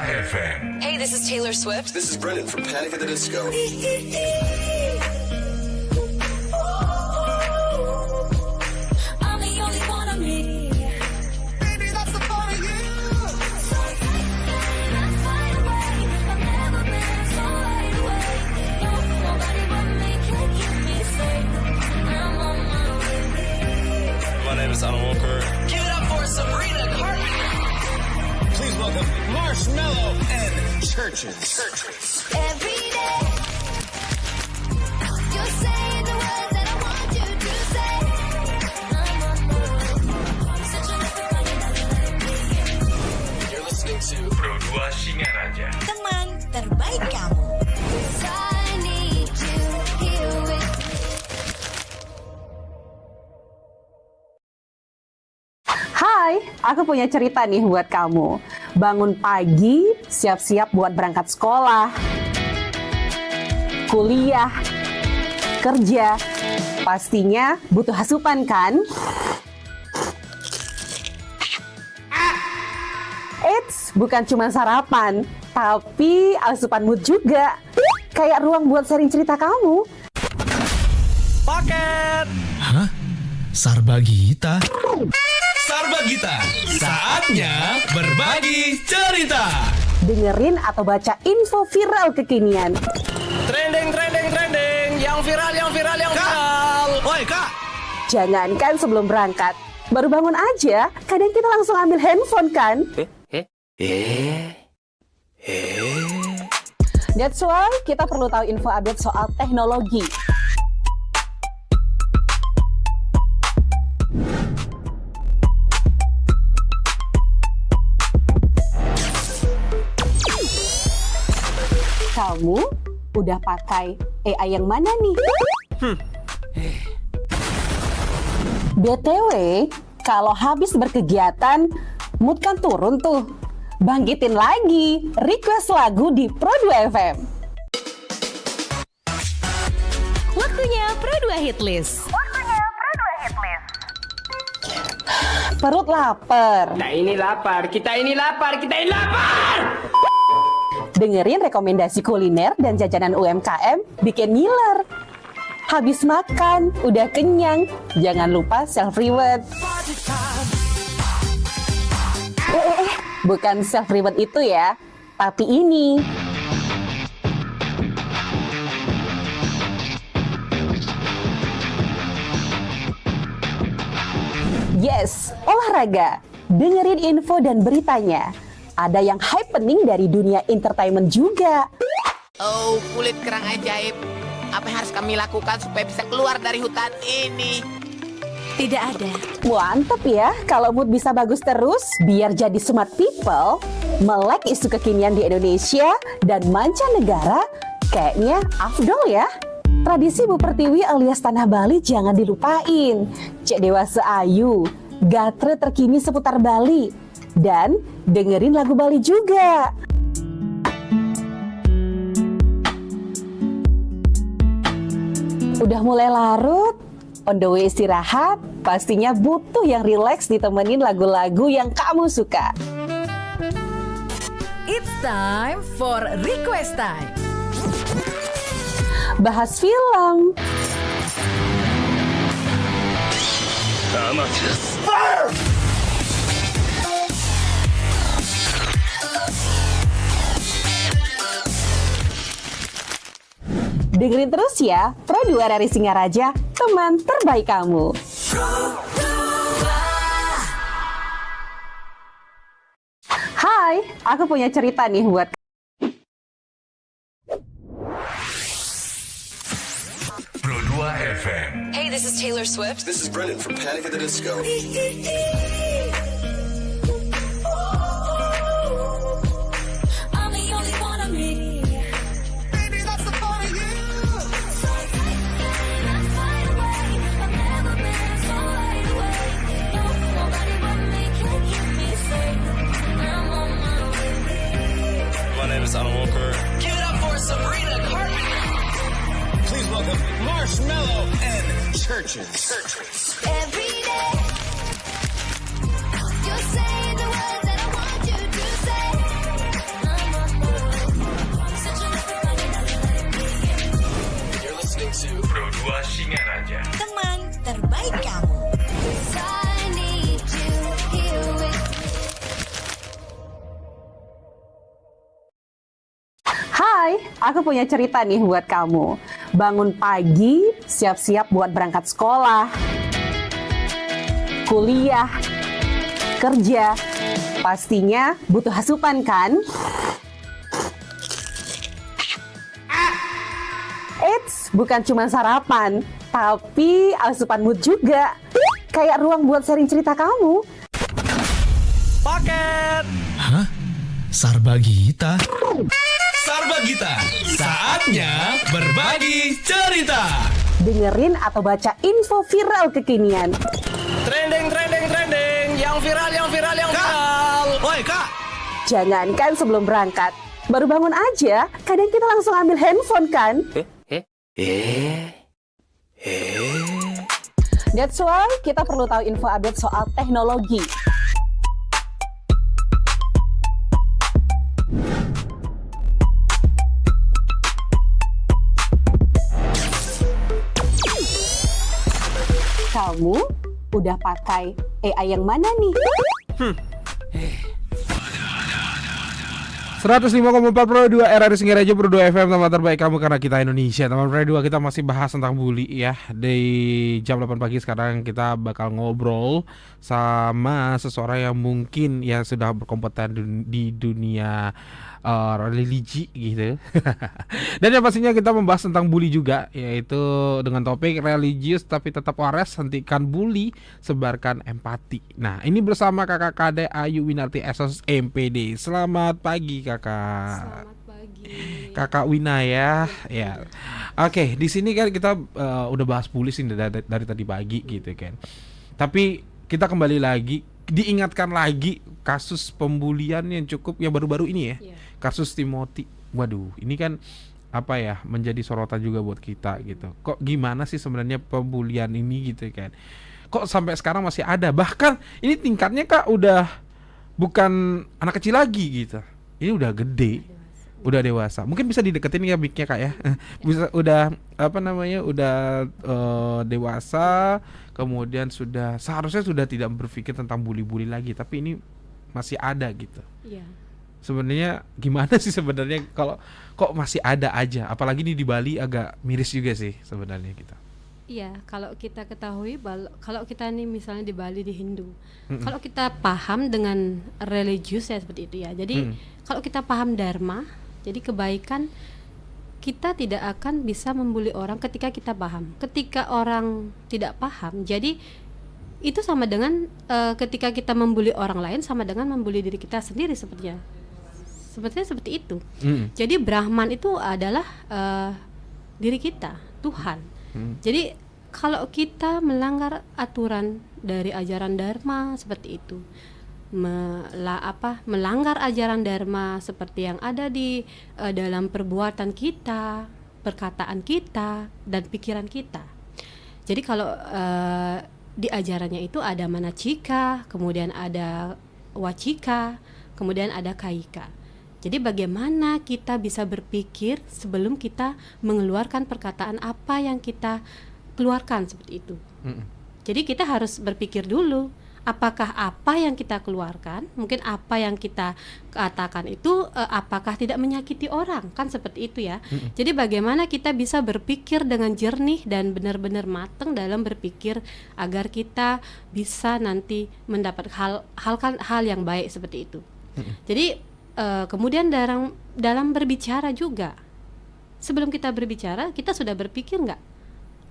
FM. Hey, this is Taylor Swift. This is Brennan from Panic at the Disco. I'm the only one of me. Baby, that's the part of you. So let's fly away. I've never been so wide awake. No, nobody but me can keep me safe. I'm on my way. My name is Alan Walker. Give it up for Sabrina Carpenter. Please welcome Marshmello and Churches. Every day, you're saying the words that I want you to say. I'm on my way. Searching everybody that me. You're listening to Pro 2 Singaraja. Teman terbaik kamu. 'Cause I need you here with me. Hai, aku punya cerita nih buat kamu. Bangun pagi, siap-siap buat berangkat sekolah, kuliah, kerja. Pastinya butuh asupan kan? Eits, bukan cuma sarapan, tapi asupan mood juga. Kayak ruang buat sharing cerita kamu. Paket! Hah? Sarbagita? Sarbagita, saatnya berbagi cerita. Dengerin atau baca info viral kekinian. Trending, yang viral. Woi, Kak! Jangankan sebelum berangkat, baru bangun aja, kadang kita langsung ambil handphone kan? That's why kita perlu tahu info update soal teknologi. Kamu udah pakai AI yang mana nih? BTW, kalau habis berkegiatan, mood kan turun tuh. Bangkitin lagi, request lagu di Pro 2 FM. Waktunya Pro 2 Hitlist. Perut lapar. Kita ini lapar. Dengerin rekomendasi kuliner dan jajanan UMKM bikin ngiler. Habis makan, udah kenyang, jangan lupa self-reward. Bukan self-reward itu ya, tapi ini. Yes, olahraga. Dengerin info dan beritanya. Ada yang happening dari dunia entertainment juga. Oh, kulit kerang ajaib. Apa yang harus kami lakukan supaya bisa keluar dari hutan ini? Tidak ada. Mantep ya, kalau mood bisa bagus terus, biar jadi smart people, melek isu kekinian di Indonesia dan mancanegara, kayaknya afdol ya. Tradisi Bu Pertiwi alias Tanah Bali jangan dilupain. Cek Dewasa Ayu, gatre terkini seputar Bali. Dan dengerin lagu Bali juga. Udah mulai larut, on the way istirahat, pastinya butuh yang rileks ditemenin lagu-lagu yang kamu suka. It's time for Request Time. Bahas film, dengerin terus ya, Pro 2 dari Singaraja, teman terbaik kamu. Hai, aku punya cerita nih buat Pro 2 FM. Hey, this is Taylor Swift. This is Brennan from Panic at the Disco. I'm the only one of me. Baby, that's the part of you. So let's fly away. I've never been so wide awake. No, nobody but me can keep me safe. I'm on my way. My name is Alan Walker. Give it up for Sabrina Carpenter. Please welcome Marshmello and Churches. Every day, you're saying the words that I want you to say. Hai, aku punya cerita nih buat kamu. Bangun pagi, siap-siap buat berangkat sekolah, kuliah, kerja. Pastinya butuh asupan kan? Eits, bukan cuma sarapan, tapi asupan mood juga. Kayak ruang buat sharing cerita kamu. Paket. Hah? Sarbagita? Sarbagita, saatnya berbagi cerita. Dengerin atau baca info viral kekinian. Trending, yang viral. Woi kak! Jangankan sebelum berangkat, baru bangun aja, kadang kita langsung ambil handphone kan? That's why kita perlu tahu info update soal teknologi. Kamu udah pakai AI yang mana nih? 105,4 Pro 2 RRI Singaraja Pro 2 FM, tempat terbaik kamu karena kita Indonesia. Teman Pro 2, kita masih bahas tentang bully ya. Di jam 8 pagi sekarang kita bakal ngobrol sama seseorang yang mungkin ya sudah berkompeten di dunia religi gitu. Dan yang pastinya kita membahas tentang bully juga, yaitu dengan topik religius tapi tetap waras, hentikan bully, sebarkan empati. Nah, ini bersama Kakak Kade Ayu Winarti SOS MPD. Selamat pagi Kakak. Selamat pagi. Kakak Wina ya. Ya. Oke, di sini kan kita udah bahas bully sih dari tadi pagi gitu kan. Tapi kita kembali lagi, diingatkan lagi kasus pembulian yang baru-baru ini ya. Kasus Timothy. Waduh, ini kan apa ya, menjadi sorotan juga buat kita gitu. Kok gimana sih sebenarnya pembulian ini gitu kan? Kok sampai sekarang masih ada? Bahkan ini tingkatnya Kak udah bukan anak kecil lagi gitu. Ini udah gede. Udah dewasa. Mungkin bisa dideketin ya mic-nya Kak ya. Bisa udah dewasa, kemudian seharusnya sudah tidak berpikir tentang bully-bully lagi, tapi ini masih ada gitu. Iya. Sebenarnya gimana sih sebenarnya kalau kok masih ada aja, apalagi di Bali agak miris juga sih sebenarnya kita. Iya, kalau kita ketahui, kalau kita nih misalnya di Bali, di Hindu, kalau kita paham dengan religius ya seperti itu ya. Jadi kalau kita paham dharma, jadi kebaikan, kita tidak akan bisa membuli orang ketika kita paham. Ketika orang tidak paham, jadi itu sama dengan ketika kita membuli orang lain sama dengan membuli diri kita sendiri sepertinya seperti itu. Jadi Brahman itu adalah diri kita, Tuhan. Jadi kalau kita melanggar aturan dari ajaran Dharma seperti itu, melanggar ajaran Dharma seperti yang ada di dalam perbuatan kita, perkataan kita, dan pikiran kita. Jadi kalau di ajarannya itu ada manacika, kemudian ada wacika, kemudian ada kaika. Jadi bagaimana kita bisa berpikir sebelum kita mengeluarkan perkataan apa yang kita keluarkan seperti itu. Jadi kita harus berpikir dulu, apakah apa yang kita keluarkan, mungkin apa yang kita katakan itu apakah tidak menyakiti orang, kan seperti itu ya. Jadi bagaimana kita bisa berpikir dengan jernih dan benar-benar matang dalam berpikir agar kita bisa nanti mendapat hal yang baik seperti itu. Jadi kemudian dalam berbicara juga, sebelum kita berbicara kita sudah berpikir nggak?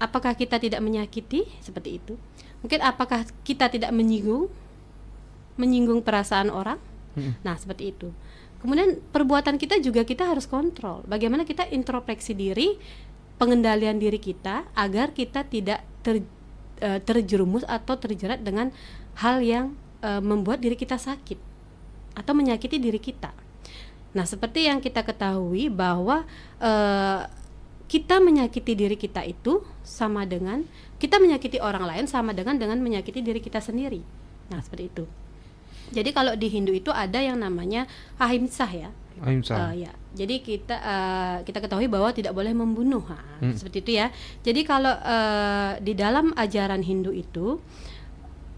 Apakah kita tidak menyakiti seperti itu? Mungkin apakah kita tidak menyinggung perasaan orang? Nah seperti itu. Kemudian perbuatan kita juga kita harus kontrol. Bagaimana kita introspeksi diri, pengendalian diri kita agar kita tidak terjerumus atau terjerat dengan hal yang membuat diri kita sakit atau menyakiti diri kita. Nah seperti yang kita ketahui bahwa kita menyakiti diri kita itu sama dengan kita menyakiti orang lain, sama dengan menyakiti diri kita sendiri. Nah seperti itu. Jadi kalau di Hindu itu ada yang namanya ahimsa ya. Ahimsa. Ya. Jadi kita ketahui bahwa tidak boleh membunuh. Seperti itu ya. Jadi kalau di dalam ajaran Hindu itu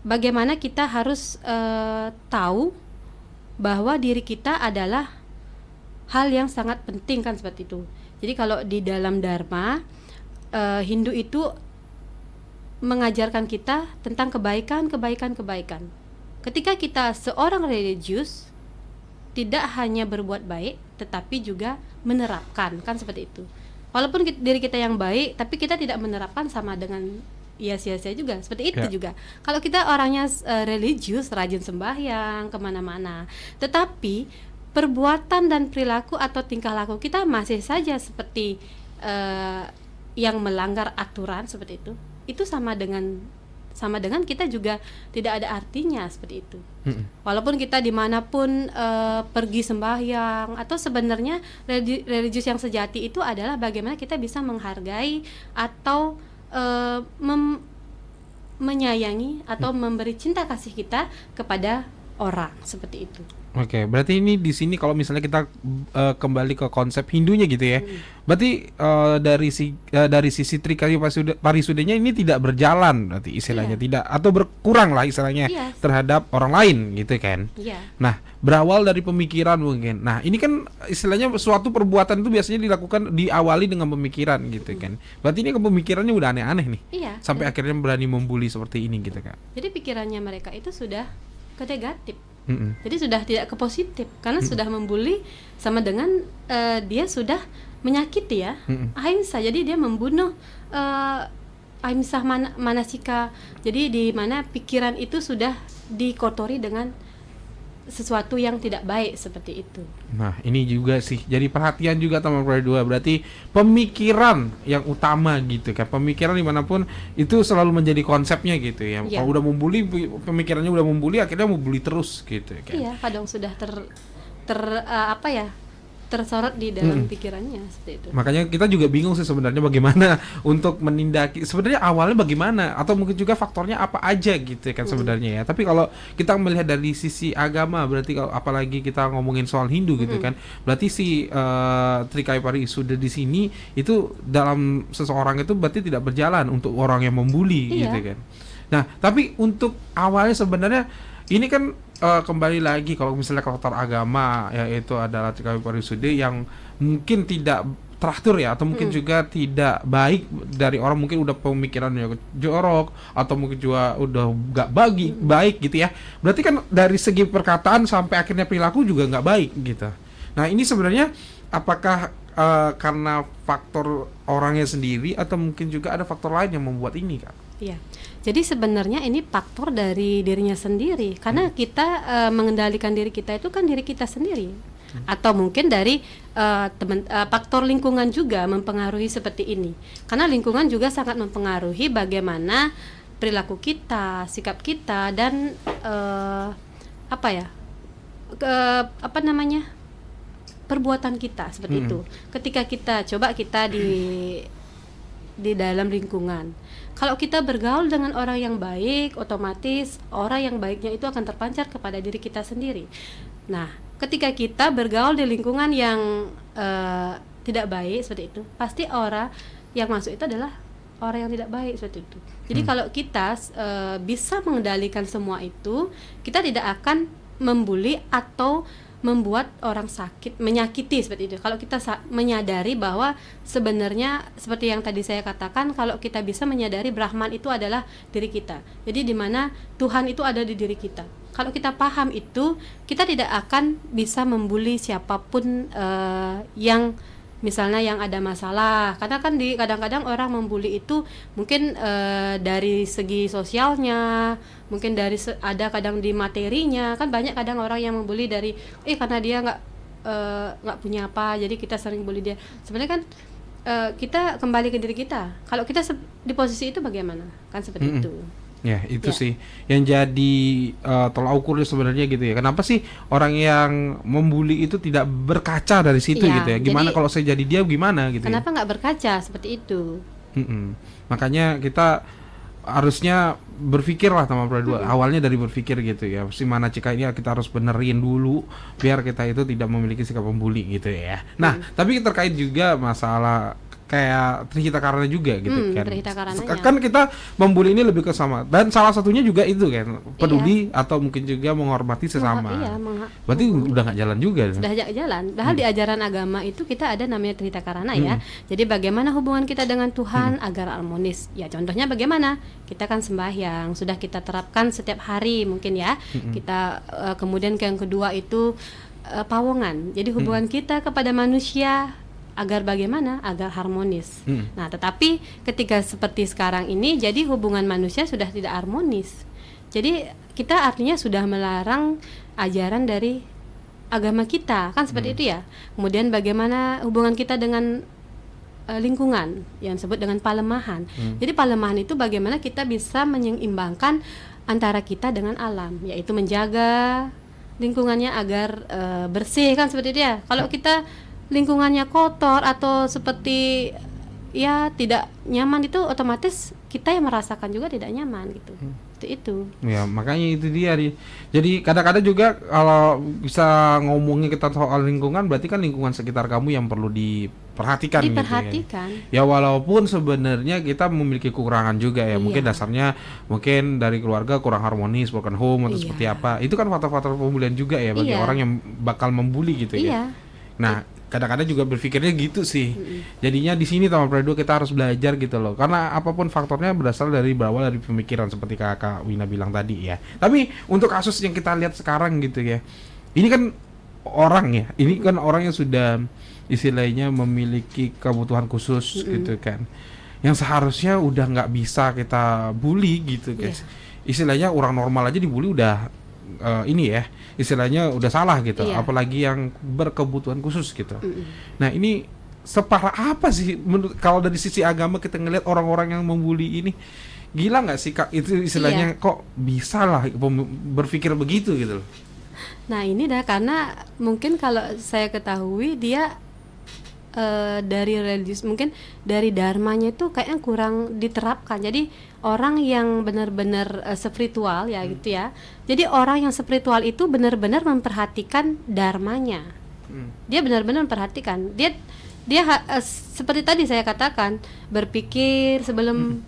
bagaimana kita harus tahu bahwa diri kita adalah hal yang sangat penting kan seperti itu. Jadi kalau di dalam Dharma Hindu itu mengajarkan kita tentang kebaikan. Ketika kita seorang religius tidak hanya berbuat baik tetapi juga menerapkan, kan seperti itu. Walaupun diri kita yang baik tapi kita tidak menerapkan, sama dengan ya sia-sia juga, seperti itu juga. Kalau kita orangnya religius, rajin sembahyang kemana-mana, tetapi perbuatan dan perilaku atau tingkah laku kita masih saja seperti yang melanggar aturan seperti itu sama dengan kita juga tidak ada artinya seperti itu. Walaupun kita dimanapun pergi sembahyang, atau sebenarnya religius yang sejati itu adalah bagaimana kita bisa menghargai atau menyayangi atau memberi cinta kasih kita kepada orang seperti itu. Oke, berarti ini di sini kalau misalnya kita kembali ke konsep Hindunya gitu ya. Berarti dari sisi Trikaya Parisudanya ini tidak berjalan berarti istilahnya, tidak, atau berkurang lah istilahnya terhadap orang lain gitu kan. Nah, berawal dari pemikiran mungkin. Nah, ini kan istilahnya suatu perbuatan itu biasanya diawali dengan pemikiran gitu kan. Berarti ini pemikirannya udah aneh-aneh nih. Sampai akhirnya berani membuli seperti ini gitu kan. Jadi pikirannya mereka itu sudah ke negatif. Jadi sudah tidak ke positif, karena sudah membuli sama dengan dia sudah menyakiti ya. Ahimsa, jadi dia membunuh ahimsa manasika. Jadi di mana pikiran itu sudah dikotori dengan sesuatu yang tidak baik seperti itu. Nah, ini juga sih jadi perhatian juga teman Pro 2. Berarti pemikiran yang utama gitu kan. Pemikiran dimanapun itu selalu menjadi konsepnya gitu ya. Kalau udah membuli, pemikirannya udah membuli, akhirnya membuli terus gitu kan. Iya, kadang sudah tersorot di dalam pikirannya seperti itu. Makanya kita juga bingung sih sebenarnya bagaimana untuk menindaki, sebenarnya awalnya bagaimana, atau mungkin juga faktornya apa aja gitu kan sebenarnya ya. Tapi kalau kita melihat dari sisi agama, berarti kalau apalagi kita ngomongin soal Hindu gitu kan, berarti si Trikaya Parisuda di sini itu dalam seseorang itu berarti tidak berjalan untuk orang yang membuli gitu kan. Nah, tapi untuk awalnya sebenarnya ini kan kembali lagi kalau misalnya faktor agama, yaitu adalah Trikaya Parisuda yang mungkin tidak teratur ya, atau mungkin juga tidak baik dari orang, mungkin udah pemikirannya jorok atau mungkin juga udah gak baik gitu ya. Berarti kan dari segi perkataan sampai akhirnya perilaku juga gak baik gitu. Nah, ini sebenarnya apakah karena faktor orangnya sendiri atau mungkin juga ada faktor lain yang membuat ini, Kak? Iya. Jadi sebenarnya ini faktor dari dirinya sendiri, karena kita mengendalikan diri kita itu kan diri kita sendiri. Atau mungkin dari faktor lingkungan juga mempengaruhi seperti ini. Karena lingkungan juga sangat mempengaruhi bagaimana perilaku kita, sikap kita, dan perbuatan kita seperti itu. Ketika kita di dalam lingkungan, kalau kita bergaul dengan orang yang baik, otomatis orang yang baiknya itu akan terpancar kepada diri kita sendiri. Nah, ketika kita bergaul di lingkungan yang tidak baik seperti itu, pasti orang yang masuk itu adalah orang yang tidak baik seperti itu. Jadi kalau kita bisa mengendalikan semua itu, kita tidak akan membuli atau membuat orang sakit, menyakiti seperti itu. Kalau kita menyadari bahwa sebenarnya seperti yang tadi saya katakan, kalau kita bisa menyadari Brahman itu adalah diri kita. Jadi di mana Tuhan itu ada di diri kita. Kalau kita paham itu, kita tidak akan bisa membuli siapapun yang misalnya yang ada masalah. Karena kan kadang-kadang orang membuli itu mungkin dari segi sosialnya, mungkin dari ada kadang di materinya. Kan banyak kadang orang yang membuli dari karena dia nggak punya apa, jadi kita sering bully dia. Sebenarnya kan kita kembali ke diri kita. Kalau kita di posisi itu bagaimana? Kan seperti itu. Ya, itu sih yang jadi tolak ukurnya sebenarnya gitu ya. Kenapa sih orang yang membuli itu tidak berkaca dari situ gitu ya? Gimana kalau saya jadi dia gimana gitu? Kenapa nggak berkaca seperti itu? Makanya kita harusnya berpikir lah sama Pro 2. Awalnya dari berpikir gitu ya. Si manasika ini kita harus benerin dulu biar kita itu tidak memiliki sikap membuli gitu ya. Nah, tapi terkait juga masalah kayak Trihita Karana juga gitu kan. Trihita Karananya. Kan kita membuli ini lebih ke sama, dan salah satunya juga itu kan peduli atau mungkin juga menghormati sesama. Berarti udah nggak jalan juga. Sudah jalan. Padahal di ajaran agama itu kita ada namanya Trihita Karana ya. Jadi bagaimana hubungan kita dengan Tuhan agar harmonis. Ya contohnya bagaimana? Kita kan sembahyang, sudah kita terapkan setiap hari mungkin ya. Kita kemudian yang kedua itu pawongan. Jadi hubungan kita kepada manusia agar bagaimana? Agar harmonis. Nah, tetapi ketika seperti sekarang ini, jadi hubungan manusia sudah tidak harmonis. Jadi kita artinya sudah melarang ajaran dari agama kita, kan seperti itu ya. Kemudian bagaimana hubungan kita dengan lingkungan yang disebut dengan palemahan. Jadi palemahan itu bagaimana kita bisa menyeimbangkan antara kita dengan alam, yaitu menjaga lingkungannya agar bersih, kan seperti itu ya. Kalau kita lingkungannya kotor atau seperti ya tidak nyaman, itu otomatis kita yang merasakan juga tidak nyaman gitu. Itu. Ya makanya itu dia. Jadi kadang-kadang juga kalau bisa ngomongin kita soal lingkungan, berarti kan lingkungan sekitar kamu yang perlu diperhatikan. Diperhatikan. Gitu ya walaupun sebenarnya kita memiliki kekurangan juga ya. Mungkin dasarnya mungkin dari keluarga kurang harmonis, broken home atau seperti apa. Itu kan faktor-faktor pembulian juga ya bagi orang yang bakal membuli gitu ya. Nah kadang-kadang juga berpikirnya gitu sih. Jadinya di sini Taman Prado kita harus belajar gitu loh. Karena apapun faktornya berasal dari berawal dari pemikiran seperti Kakak Wina bilang tadi ya. Tapi untuk kasus yang kita lihat sekarang gitu ya. Ini kan orang ya. Ini kan orang yang sudah istilahnya memiliki kebutuhan khusus gitu kan. Yang seharusnya udah nggak bisa kita bully gitu guys. Istilahnya orang normal aja dibully udah ini ya, istilahnya udah salah gitu, apalagi yang berkebutuhan khusus gitu. Nah ini separah apa sih menurut, kalau dari sisi agama kita ngelihat orang-orang yang membuli ini, gila nggak sih Kak? Itu istilahnya kok bisa lah berpikir begitu gitu loh. Nah ini dah karena mungkin kalau saya ketahui dia dari religius, mungkin dari dharmanya itu kayaknya kurang diterapkan. Jadi orang yang benar-benar spiritual ya gitu ya. Jadi orang yang spiritual itu benar-benar memperhatikan dharmanya. Dia benar-benar memperhatikan. Dia seperti tadi saya katakan, berpikir sebelum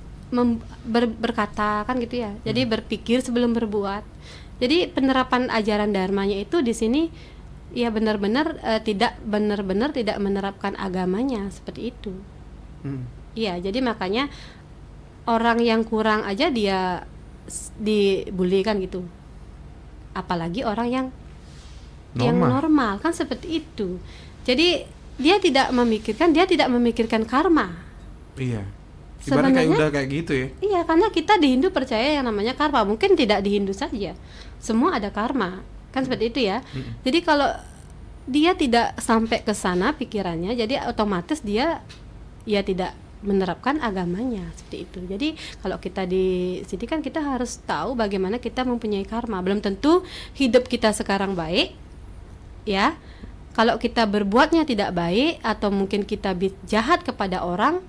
berkata kan gitu ya. Jadi berpikir sebelum berbuat. Jadi penerapan ajaran dharmanya itu di sini ya benar-benar tidak menerapkan agamanya seperti itu. Iya, jadi makanya orang yang kurang aja dia dibully kan gitu. Apalagi orang yang normal kan seperti itu. Jadi dia tidak memikirkan karma. Iya. Sebenarnya kayak udah kayak gitu ya. Iya, karena kita di Hindu percaya yang namanya karma. Mungkin tidak di Hindu saja. Semua ada karma. Kan seperti itu ya. Jadi kalau dia tidak sampai ke sana pikirannya, jadi otomatis dia ya tidak menerapkan agamanya seperti itu. Jadi kalau kita di sini kan kita harus tahu bagaimana kita mempunyai karma. Belum tentu hidup kita sekarang baik, ya. Kalau kita berbuatnya tidak baik atau mungkin kita jahat kepada orang,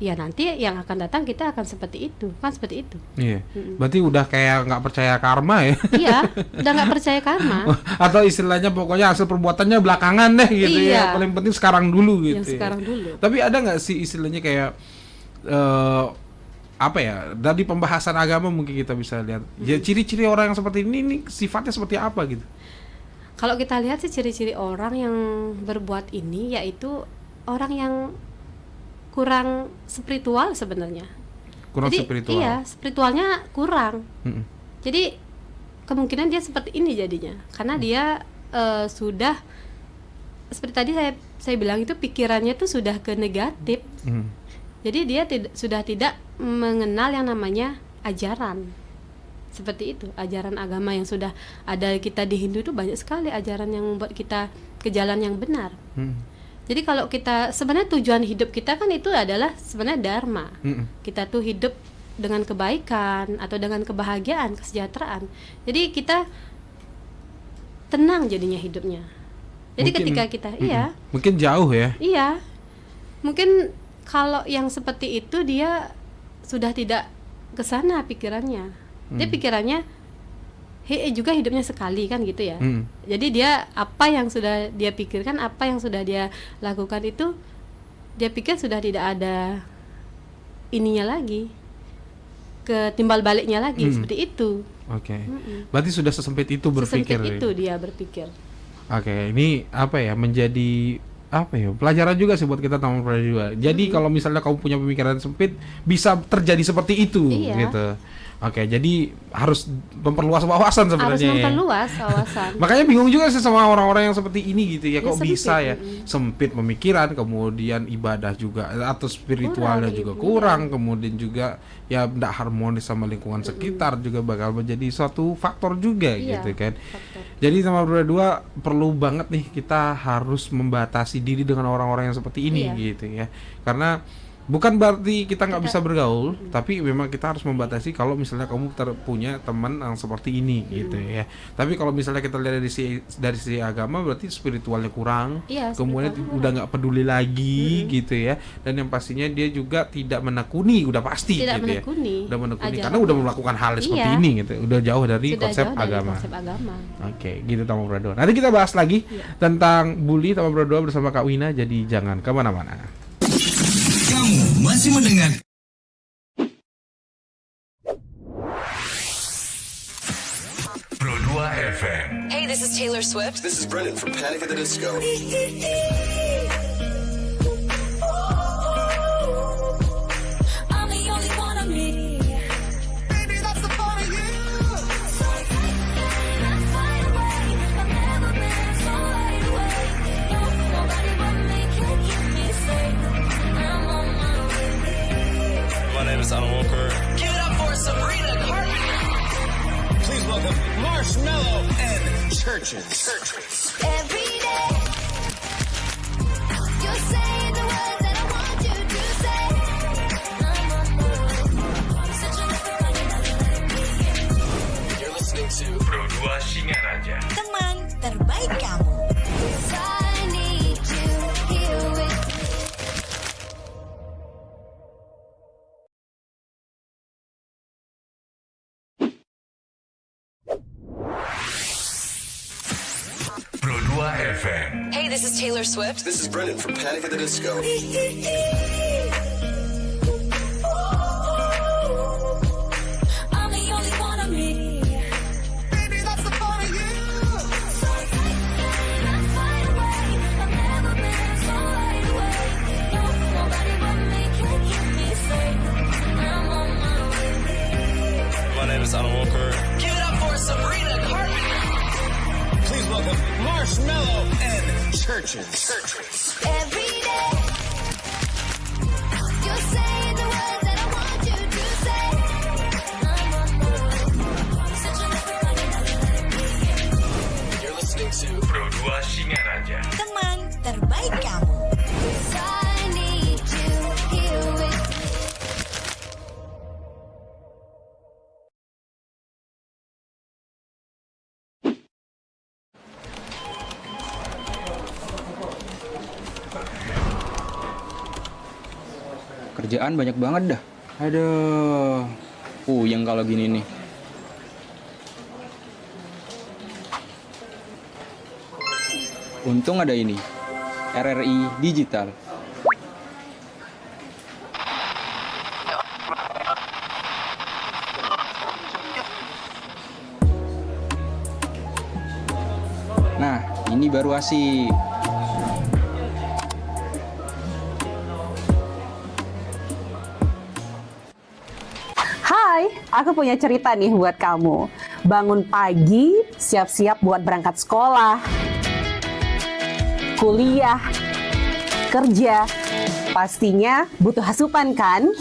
ya nanti yang akan datang kita akan seperti itu, kan seperti itu. Iya. Berarti udah kayak nggak percaya karma ya? Iya, udah nggak percaya karma. Atau istilahnya pokoknya hasil perbuatannya belakangan deh gitu ya. Paling penting sekarang dulu gitu. Yang sekarang dulu. Tapi ada nggak sih istilahnya kayak apa ya? Dari pembahasan agama mungkin kita bisa lihat. Ya ciri-ciri orang yang seperti ini sifatnya seperti apa gitu? Kalau kita lihat sih ciri-ciri orang yang berbuat ini yaitu orang yang kurang spiritual sebenarnya. Jadi, spiritual. Iya, spiritualnya kurang. Jadi kemungkinan dia seperti ini jadinya, karena dia sudah seperti tadi saya bilang itu pikirannya tuh sudah ke negatif. Jadi dia sudah tidak mengenal yang namanya ajaran. Seperti itu, ajaran agama yang sudah ada kita di Hindu itu banyak sekali ajaran yang membuat kita ke jalan yang benar. Jadi kalau kita sebenarnya tujuan hidup kita kan itu adalah sebenarnya dharma. Kita tuh hidup dengan kebaikan atau dengan kebahagiaan, kesejahteraan. Jadi kita tenang jadinya hidupnya. Jadi mungkin, ketika kita mungkin jauh ya. Iya. Mungkin kalau yang seperti itu dia sudah tidak ke sana pikirannya. Dia pikirannya juga hidupnya sekali kan gitu ya. Jadi dia apa yang sudah dia pikirkan, apa yang sudah dia lakukan itu dia pikir sudah tidak ada ininya lagi, ketimbal baliknya lagi, seperti itu. Oke. Berarti sudah sesempit itu berpikir. Sesempit itu dia berpikir. Oke, ini apa ya, menjadi apa ya, pelajaran juga sih buat kita teman juga. Jadi kalau misalnya kamu punya pemikiran sempit, bisa terjadi seperti itu, gitu. Oke, jadi harus memperluas wawasan sebenarnya. Harus memperluas wawasan. Makanya bingung juga sih sama orang-orang yang seperti ini gitu ya. Kok sempit, bisa ya sempit pemikiran, kemudian ibadah juga atau spiritualnya juga kurang, kemudian juga ya tidak harmonis sama lingkungan sekitar juga bakal menjadi suatu faktor juga gitu kan. Faktor. Jadi sama berdua perlu banget nih kita harus membatasi diri dengan orang-orang yang seperti ini gitu ya. Karena bukan berarti kita nggak bisa bergaul, tapi memang kita harus membatasi kalau misalnya kamu punya teman yang seperti ini gitu ya. Tapi kalau misalnya kita lihat dari sisi agama, berarti spiritualnya kurang, kemudian udah nggak peduli lagi gitu ya. Dan yang pastinya dia juga tidak menekuni, udah pasti tidak gitu menekuni, ya. Udah menekuni karena udah melakukan hal seperti ini gitu. Udah jauh dari konsep agama. Oke, gitu Tamu Berdua. Nanti kita bahas lagi tentang bully Tamu Berdua bersama Kak Wina. Jadi jangan kemana-mana. Kamu masih mendengar Pro 2 FM. Hey, this is Taylor Swift. This is Brennan from Panic at the Disco. I'm the only one of me. Baby, that's the fun of you. Let's fly away. I've never been so wide awake. No, nobody but me can keep me safe. I'm on my way. My name is Alan Walker. Give it up for Sabrina Carpenter. Please welcome Marshmello and Churches. Every day, you say the words that I want you to say. I'm on my way. Such a lover, You're listening to Pro 2 Singaraja. Teman terbaik kamu. I need you here with me. Pro 2 FM. Hey, this is Taylor Swift. This is Brennan from Panic at the Disco. I'm the only one of me. Baby, that's the fun of you. Let's fly away. I've never been so wide awake. No, nobody but me can keep me safe. I'm on my way. My name is Alan Walker. Give it up for Sabrina Carpenter. Please welcome Marshmello and Churches. Every day, you say the words that I want you to say. I'm on my way. Such a lover, You're listening to Pro 2 Singaraja. Teman terbaik kamu. I need you here with me. Kerjaan banyak banget dah. Aduh. Puyeng kalau gini nih. Untung ada ini. RRI Digital. Nah, ini baru asik. Hai, aku punya cerita nih buat kamu. Bangun pagi, siap-siap buat berangkat sekolah, kuliah, kerja. Pastinya butuh asupan kan?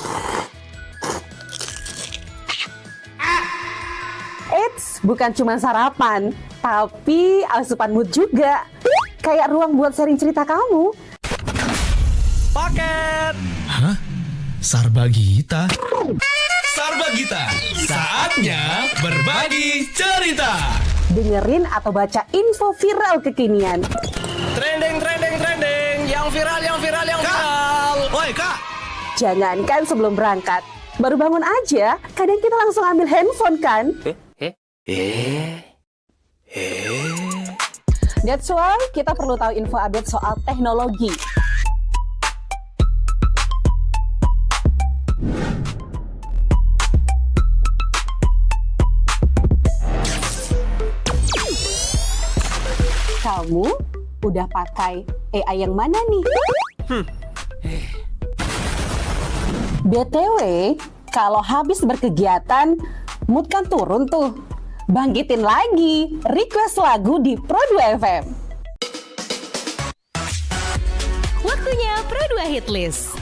Eits, bukan cuma sarapan, tapi asupan mood juga. Kayak ruang buat sharing cerita kamu. Paket. Hah? Sarbagita? Sarbagita, saatnya berbagi cerita. Dengerin atau baca info viral kekinian. Trending, yang viral. Woi kak! Jangankan sebelum berangkat, baru bangun aja, kadang kita langsung ambil handphone kan? That's why kita perlu tahu info update soal teknologi. Kamu udah pakai AI yang mana nih? BTW, kalau habis berkegiatan, mood kan turun tuh. Bangkitin lagi, request lagu di Pro2 FM. Waktunya Pro2 Hitlist.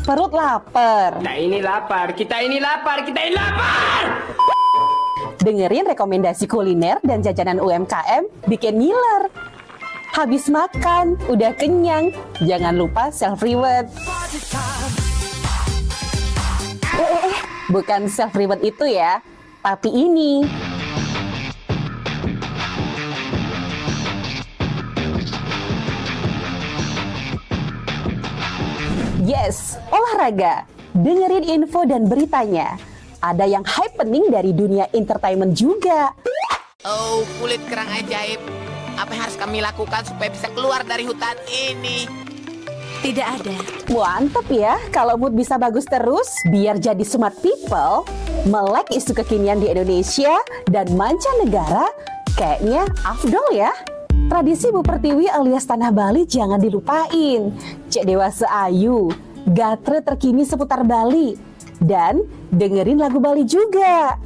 Perut lapar. Kita ini lapar, kita ini lapar, kita ini lapar! Dengerin rekomendasi kuliner dan jajanan UMKM bikin ngiler. Habis makan, udah kenyang, jangan lupa self-reward. Bukan self-reward itu ya, tapi ini. Yes, olahraga. Dengerin info dan beritanya. Ada yang happening dari dunia entertainment juga. Oh, kulit kerang ajaib. Apa yang harus kami lakukan supaya bisa keluar dari hutan ini? Tidak ada. Mantep ya, kalau mood bisa bagus terus, biar jadi smart people, melek isu kekinian di Indonesia dan mancanegara, kayaknya afdol ya. Tradisi Bu Pertiwi alias Tanah Bali jangan dilupain. Cek Dewasa Ayu, gatre terkini seputar Bali, dan dengerin lagu Bali juga.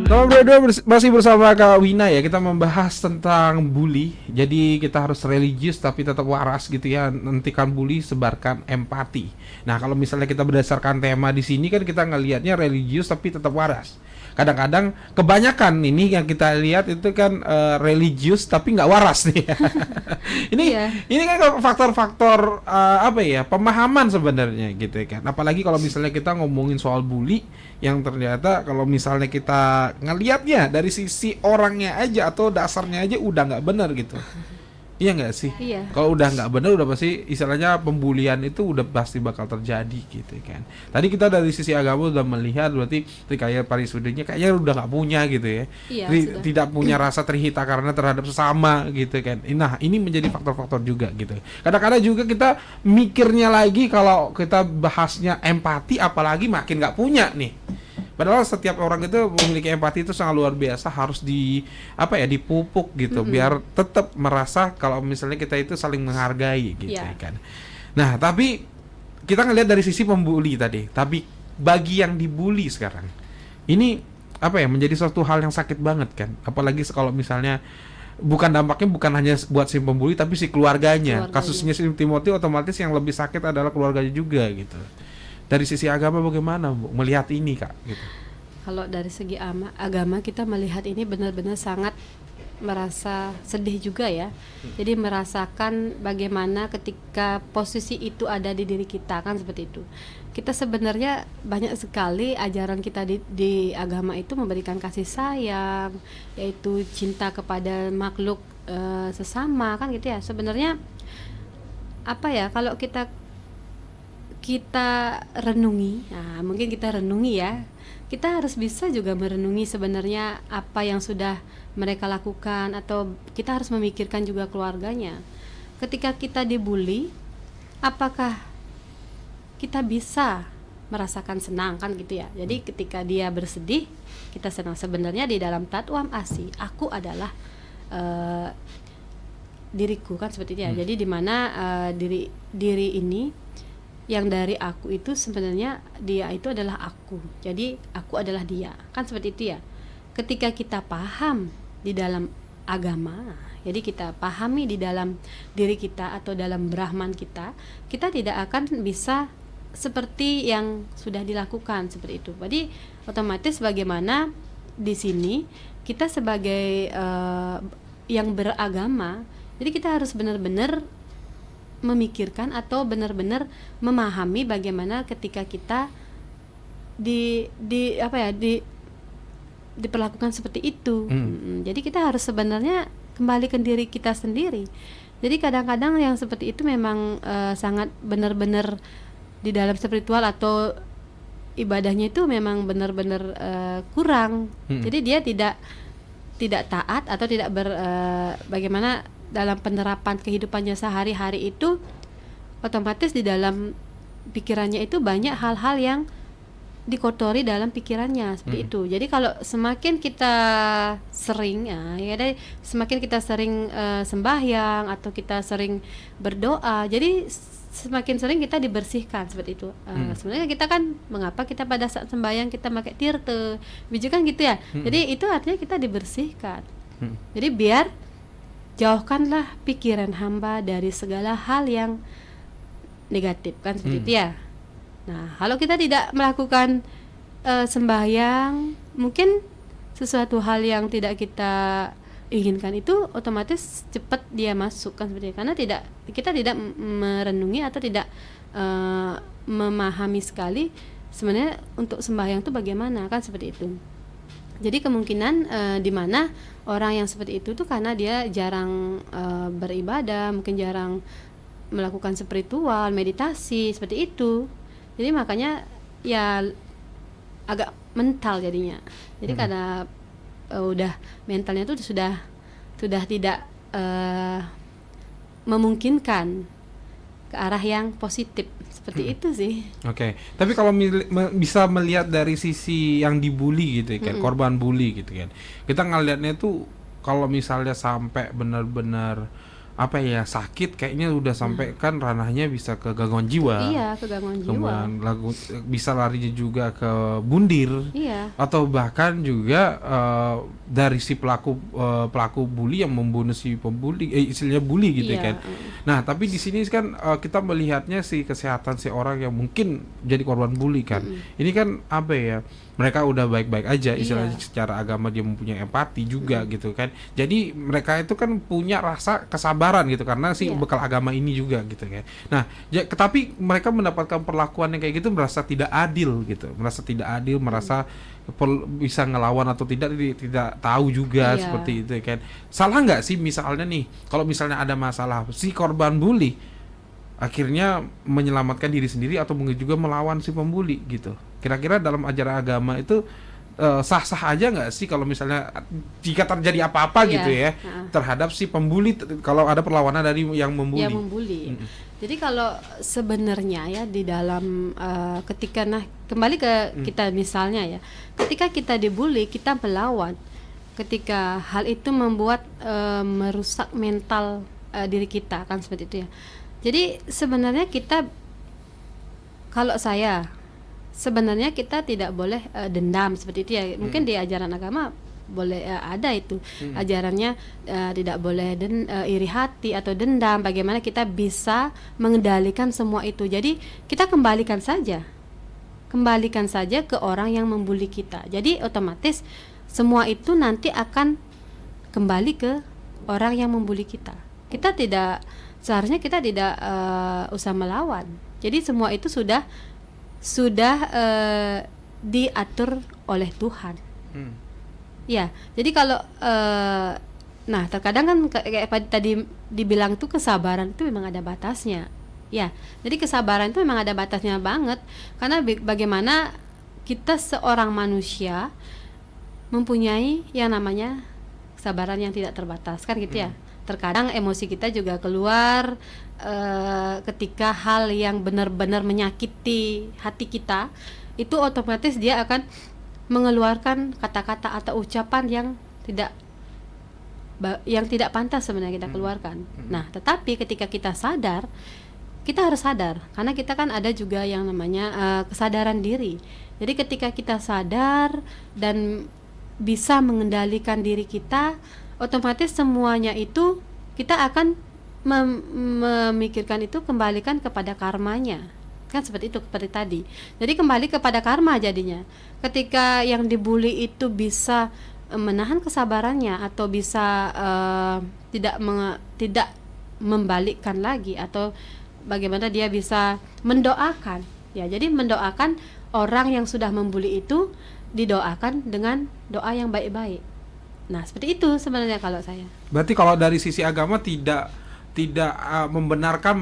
Kalau berdua masih bersama Kak Wina ya, kita membahas tentang bully. Jadi kita harus religius tapi tetap waras gitu ya. Hentikan bully, sebarkan empati. Nah kalau misalnya kita berdasarkan tema di sini kan kita ngelihatnya religius tapi tetap waras. Kadang-kadang kebanyakan ini yang kita lihat itu kan religius tapi nggak waras nih. Ini kan faktor-faktor apa ya, pemahaman sebenarnya gitu kan. Apalagi kalau misalnya kita ngomongin soal bully yang ternyata kalau misalnya kita ngelihatnya dari sisi orangnya aja atau dasarnya aja udah nggak benar gitu. Iya nggak sih? Iya. Kalau udah nggak benar udah pasti istilahnya pembulian itu udah pasti bakal terjadi gitu kan. Tadi kita dari sisi agama udah melihat berarti kayak parisudinya kayaknya udah nggak punya gitu ya. Iya, Tidak punya rasa terhita karena terhadap sesama gitu kan. Nah ini menjadi faktor-faktor juga gitu. Kadang-kadang juga kita mikirnya lagi kalau kita bahasnya empati apalagi makin nggak punya nih. Padahal setiap orang itu memiliki empati itu sangat luar biasa, harus dipupuk gitu biar tetap merasa kalau misalnya kita itu saling menghargai gitu kan. Nah, tapi kita ngelihat dari sisi pembuli tadi, tapi bagi yang dibully sekarang ini menjadi suatu hal yang sakit banget kan. Apalagi kalau misalnya dampaknya bukan hanya buat si pembuli tapi si keluarganya. Kasusnya si Timothy otomatis yang lebih sakit adalah keluarganya juga gitu. Dari sisi agama bagaimana Bu melihat ini Kak gitu? Kalau dari segi agama kita melihat ini benar-benar sangat merasa sedih juga ya. Jadi merasakan bagaimana ketika posisi itu ada di diri kita kan seperti itu. Kita sebenarnya banyak sekali ajaran kita di agama itu memberikan kasih sayang, yaitu cinta kepada makhluk sesama kan gitu ya. Sebenarnya kalau kita renungi, mungkin kita renungi ya, kita harus bisa juga merenungi sebenarnya apa yang sudah mereka lakukan, atau kita harus memikirkan juga keluarganya. Ketika kita dibully, apakah kita bisa merasakan senang kan gitu ya. Jadi ketika dia bersedih, kita senang. Sebenarnya di dalam Tatwam Asi, aku adalah diriku kan seperti itu ya. Jadi di mana diri ini yang dari aku itu sebenarnya dia itu adalah aku. Jadi aku adalah dia. Kan seperti itu ya. Ketika kita paham di dalam agama, jadi kita pahami di dalam diri kita atau dalam Brahman kita tidak akan bisa seperti yang sudah dilakukan seperti itu. Jadi otomatis bagaimana di sini kita sebagai yang beragama, jadi kita harus benar-benar memikirkan atau benar-benar memahami bagaimana ketika kita diperlakukan seperti itu. Jadi kita harus sebenarnya kembali ke diri kita sendiri. Jadi kadang-kadang yang seperti itu memang sangat benar-benar di dalam spiritual atau ibadahnya itu memang benar-benar kurang. Jadi dia tidak taat atau tidak bagaimana dalam penerapan kehidupannya sehari-hari itu, otomatis di dalam pikirannya itu banyak hal-hal yang dikotori dalam pikirannya seperti itu. Jadi kalau semakin kita sering semakin kita sering sembahyang atau kita sering berdoa, jadi semakin sering kita dibersihkan seperti itu. Sebenarnya kita kan mengapa kita pada saat sembahyang kita pakai tirta, biju kan gitu ya. Jadi itu artinya kita dibersihkan. Jadi biar jauhkanlah pikiran hamba dari segala hal yang negatif kan seperti itu ya. Nah, kalau kita tidak melakukan sembahyang, mungkin sesuatu hal yang tidak kita inginkan itu otomatis cepat dia masuk kan seperti itu. Karena kita tidak merenungi atau tidak memahami sekali sebenarnya untuk sembahyang itu bagaimana kan seperti itu. Jadi kemungkinan di mana orang yang seperti itu tuh karena dia jarang beribadah, mungkin jarang melakukan spiritual, meditasi seperti itu. Jadi makanya ya agak mental jadinya. Jadi karena udah mentalnya itu sudah tidak memungkinkan ke arah yang positif seperti itu sih. Oke. Tapi kalau bisa melihat dari sisi yang dibully gitu ya kan, korban bully gitu kan. Kita ngelihatnya tuh kalau misalnya sampai benar-benar sakit kayaknya udah sampai kan ranahnya bisa ke gangguan jiwa. Iya, ke gangguan jiwa. Bisa larinya juga ke bundir. Iya. Atau bahkan juga dari si pelaku bully yang membunuh si pembuli, istilahnya bully gitu kan. Nah, tapi di sini kan kita melihatnya si kesehatan si orang yang mungkin jadi korban bully kan. Ini kan mereka udah baik-baik aja istilahnya, secara agama dia mempunyai empati juga gitu kan. Jadi mereka itu kan punya rasa kesabaran gitu karena si bekal agama ini juga gitu kan. Nah, tapi mereka mendapatkan perlakuan yang kayak gitu merasa tidak adil gitu. Merasa bisa ngelawan atau tidak tahu juga seperti itu kan. Salah nggak sih misalnya nih kalau misalnya ada masalah si korban bully akhirnya menyelamatkan diri sendiri atau mungkin juga melawan si pembuli gitu. Kira-kira dalam ajaran agama itu sah-sah aja nggak sih kalau misalnya jika terjadi apa-apa gitu ya terhadap si pembuli kalau ada perlawanan dari yang membuli. Jadi kalau sebenarnya ya di dalam ketika kembali ke kita misalnya ya, ketika kita dibully kita melawan, ketika hal itu membuat merusak mental diri kita kan seperti itu ya. Jadi sebenarnya sebenarnya kita tidak boleh dendam seperti itu ya. Mungkin di ajaran agama boleh ada itu ajarannya tidak boleh iri hati atau dendam. Bagaimana kita bisa mengendalikan semua itu. Jadi kita kembalikan saja ke orang yang membuli kita. Jadi otomatis semua itu nanti akan kembali ke orang yang membuli kita. Seharusnya kita tidak usah melawan. Jadi semua itu sudah diatur oleh Tuhan. Ya, jadi kalau terkadang kan kayak tadi dibilang tuh kesabaran itu memang ada batasnya. Ya, jadi kesabaran itu memang ada batasnya banget. Karena bagaimana kita seorang manusia mempunyai yang namanya kesabaran yang tidak terbatas kan gitu ya. Terkadang emosi kita juga keluar ketika hal yang benar-benar menyakiti hati kita, itu otomatis dia akan mengeluarkan kata-kata atau ucapan yang tidak pantas sebenarnya kita keluarkan. Nah, tetapi ketika kita sadar, kita harus sadar karena kita kan ada juga yang namanya kesadaran diri. Jadi ketika kita sadar dan bisa mengendalikan diri kita, otomatis semuanya itu kita akan memikirkan itu kembalikan kepada karmanya kan seperti itu seperti tadi. Jadi kembali kepada karma jadinya. Ketika yang dibully itu bisa menahan kesabarannya atau bisa tidak membalikkan lagi atau bagaimana dia bisa mendoakan ya. Jadi mendoakan orang yang sudah membuli itu didoakan dengan doa yang baik-baik. Nah, seperti itu sebenarnya kalau saya. Berarti kalau dari sisi agama tidak tidak membenarkan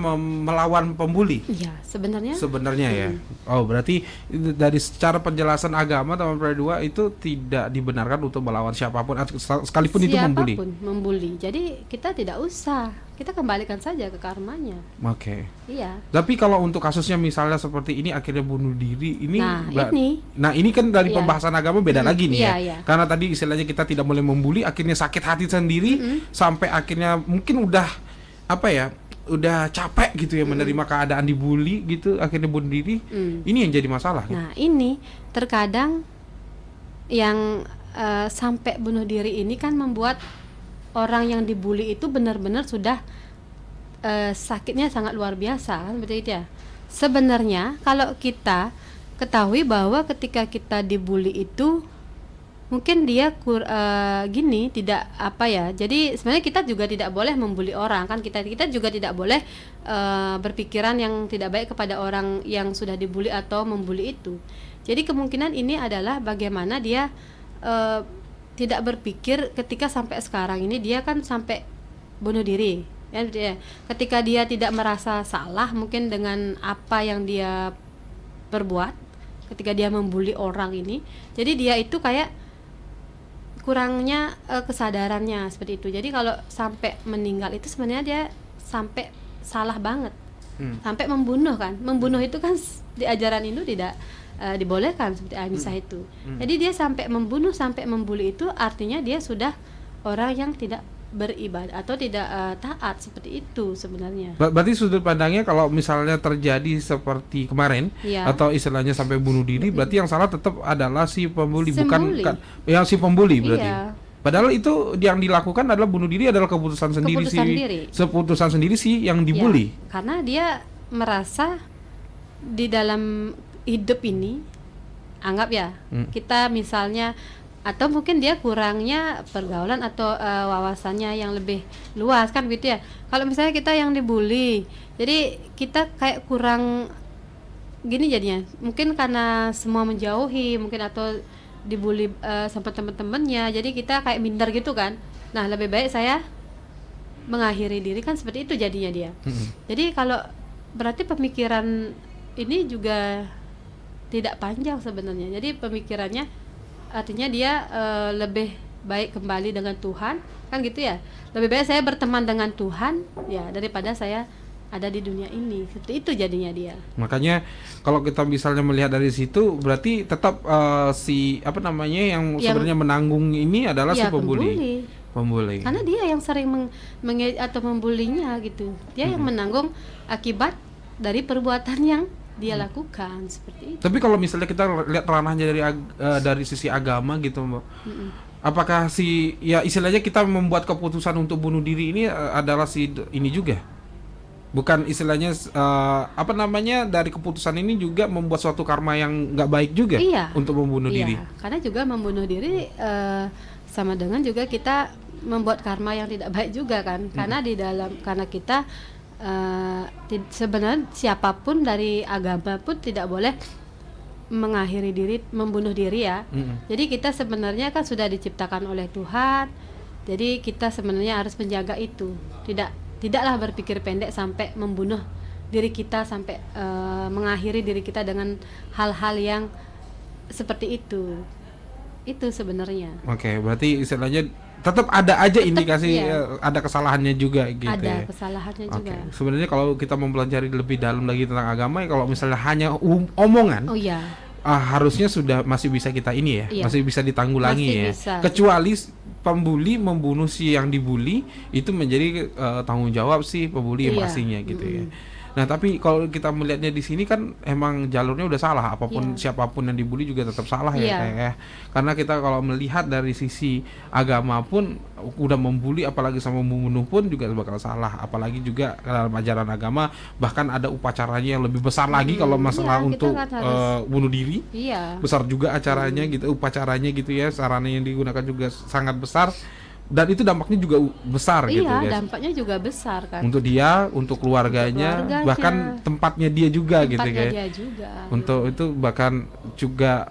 melawan pembuli. Iya, Sebenarnya ya. Oh, berarti dari secara penjelasan agama teman Produa itu tidak dibenarkan untuk melawan siapapun sekalipun itu membuli. Siapapun membuli. Jadi kita tidak usah, kita kembalikan saja ke karmanya. Oke. Iya. Tapi kalau untuk kasusnya misalnya seperti ini akhirnya bunuh diri, ini ini kan dari pembahasan agama beda lagi nih ya. Iya. Karena tadi istilahnya kita tidak boleh membuli, akhirnya sakit hati sendiri sampai akhirnya mungkin udah udah capek gitu ya menerima keadaan dibully gitu, akhirnya bunuh diri. Ini yang jadi masalah. Nah, ini terkadang yang sampai bunuh diri ini kan membuat orang yang dibully itu benar-benar sudah sakitnya sangat luar biasa kan, seperti itu ya. Sebenarnya kalau kita ketahui bahwa ketika kita dibully itu mungkin dia tidak jadi sebenarnya kita juga tidak boleh membuli orang kan, kita juga tidak boleh berpikiran yang tidak baik kepada orang yang sudah dibully atau membuli itu. Jadi kemungkinan ini adalah bagaimana dia tidak berpikir ketika sampai sekarang ini dia kan sampai bunuh diri ya, ketika dia tidak merasa salah mungkin dengan apa yang dia perbuat ketika dia membuli orang ini, jadi dia itu kayak kurangnya kesadarannya seperti itu. Jadi kalau sampai meninggal itu sebenarnya dia sampai salah banget, sampai membunuh kan. Membunuh itu kan di ajaran Hindu tidak dibolehkan seperti Ahimsa itu. Jadi dia sampai membunuh, sampai membuli itu artinya dia sudah orang yang tidak beribadah atau tidak taat seperti itu sebenarnya. Berarti sudut pandangnya kalau misalnya terjadi seperti kemarin atau istilahnya sampai bunuh diri, berarti yang salah tetap adalah si pembuli, bukan yang si pembuli berarti. Padahal itu yang dilakukan adalah bunuh diri adalah keputusan sendiri si yang dibully. Karena dia merasa di dalam hidup ini, anggap ya kita misalnya, atau mungkin dia kurangnya pergaulan atau wawasannya yang lebih luas kan gitu ya. Kalau misalnya kita yang dibully, jadi kita kayak kurang gini jadinya. Mungkin karena semua menjauhi, mungkin atau dibully sama teman-temannya, jadi kita kayak minder gitu kan. Nah, lebih baik saya mengakhiri diri kan, seperti itu jadinya dia. Jadi kalau berarti pemikiran ini juga tidak panjang sebenarnya. Jadi pemikirannya artinya dia lebih baik kembali dengan Tuhan kan gitu ya. Lebih baik saya berteman dengan Tuhan ya daripada saya ada di dunia ini. Seperti itu jadinya dia. Makanya kalau kita misalnya melihat dari situ, berarti tetap yang sebenarnya menanggung ini adalah si pembuli. Karena dia yang sering atau membulinya gitu. Dia yang menanggung akibat dari perbuatan yang dia lakukan seperti itu. Tapi kalau misalnya kita lihat ranahnya dari sisi agama gitu, Mbak. Apakah istilahnya kita membuat keputusan untuk bunuh diri ini adalah ini juga? Bukan istilahnya dari keputusan ini juga membuat suatu karma yang nggak baik juga untuk membunuh diri. Karena juga membunuh diri sama dengan juga kita membuat karma yang tidak baik juga kan. Karena kita sebenarnya siapapun dari agama pun tidak boleh mengakhiri diri, membunuh diri ya. Jadi kita sebenarnya kan sudah diciptakan oleh Tuhan. Jadi kita sebenarnya harus menjaga itu. Tidaklah berpikir pendek sampai membunuh diri kita, sampai mengakhiri diri kita dengan hal-hal yang seperti itu. Itu sebenarnya. Oke, berarti istilahnya tetap ada aja indikasi ada kesalahannya juga gitu. Ada kesalahannya juga. Sebenarnya kalau kita mempelajari lebih dalam lagi tentang agama, kalau misalnya hanya omongan, harusnya sudah masih bisa kita masih bisa ditanggulangi bisa. Kecuali pembuli membunuh si yang dibully, itu menjadi tanggung jawab si pembuli pastinya gitu ya. Nah, tapi kalau kita melihatnya di sini kan emang jalurnya udah salah. Siapapun yang dibully juga tetap salah ya. Karena kita kalau melihat dari sisi agama pun udah membuli, apalagi sama membunuh pun juga bakal salah. Apalagi juga dalam ajaran agama bahkan ada upacaranya yang lebih besar lagi kalau masalah untuk bunuh diri. Besar juga acaranya gitu, upacaranya gitu ya. Sarana yang digunakan juga sangat besar. Dan itu dampaknya juga besar gitu guys. Dampaknya juga besar kan. Untuk dia, untuk keluarganya, bahkan tempatnya dia juga gitu guys. Dia juga. Untuk itu bahkan juga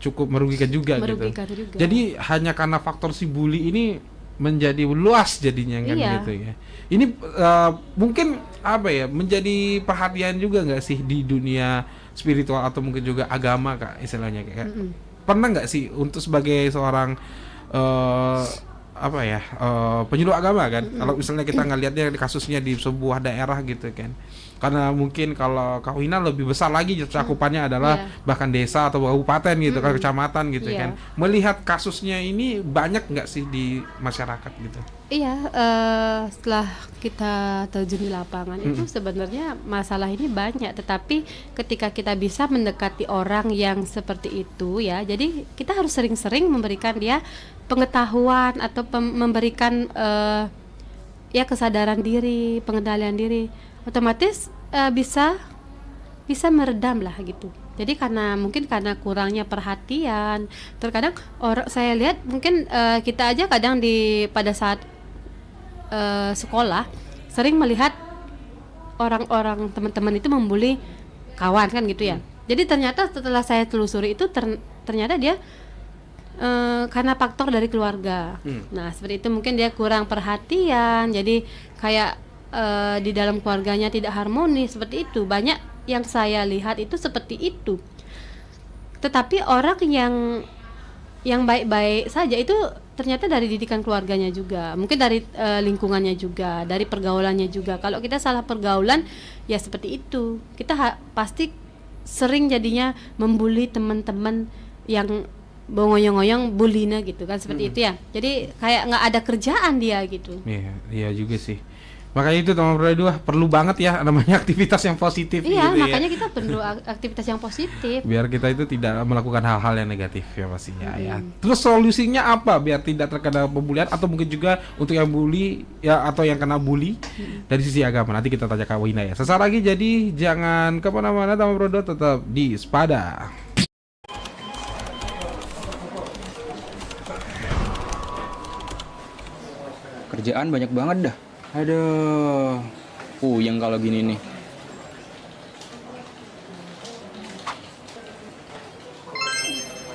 cukup merugikan juga gitu. Juga. Jadi hanya karena faktor si bully ini menjadi luas jadinya kan Iya. gitu ya. Ini mungkin apa ya, menjadi perhatian juga nggak sih di dunia spiritual atau mungkin juga agama Kak istilahnya kayak. Pernah nggak sih untuk sebagai seorang penyuluh agama kan, kalau misalnya kita ngelihatnya kasusnya di sebuah daerah gitu kan, karena mungkin kalau Kak Wina lebih besar lagi cakupannya adalah bahkan desa atau kabupaten gitu kan, kecamatan gitu kan, melihat kasusnya ini banyak nggak sih di masyarakat gitu? Iya, setelah kita terjun di lapangan itu sebenarnya masalah ini banyak, tetapi ketika kita bisa mendekati orang yang seperti itu ya, jadi kita harus sering-sering memberikan dia pengetahuan atau memberikan ya kesadaran diri, pengendalian diri, otomatis bisa meredam lah gitu. Jadi mungkin karena kurangnya perhatian, terkadang saya lihat mungkin kita aja kadang pada saat sekolah sering melihat orang-orang teman-teman itu membuli kawan kan gitu ya. Jadi ternyata setelah saya telusuri itu ternyata dia karena faktor dari keluarga. Nah seperti itu, mungkin dia kurang perhatian, jadi kayak di dalam keluarganya tidak harmonis, seperti itu. Banyak yang saya lihat itu seperti itu. Tetapi orang yang baik-baik saja itu ternyata dari didikan keluarganya juga, mungkin dari lingkungannya juga, dari pergaulannya juga. Kalau kita salah pergaulan ya seperti itu, kita pasti sering jadinya membuli teman-teman yang bongoyong-ngoyong, bulina gitu kan, seperti itu ya. Jadi kayak nggak ada kerjaan dia gitu. Iya juga sih. Makanya itu teman-teman perlu banget ya namanya aktivitas yang positif. Iya, gitu makanya ya. kita perlu aktivitas yang positif. Biar kita itu tidak melakukan hal-hal yang negatif ya pastinya ya. Terus solusinya apa biar tidak terkena pembulian atau mungkin juga untuk yang bully ya atau yang kena bully dari sisi agama? Nanti kita tanya Kak Wina ya. Sesaat lagi, jadi jangan kemana-mana teman-teman, tetap di Sepada. Kerjaan banyak banget dah. Aduh. Puyeng kalau gini nih.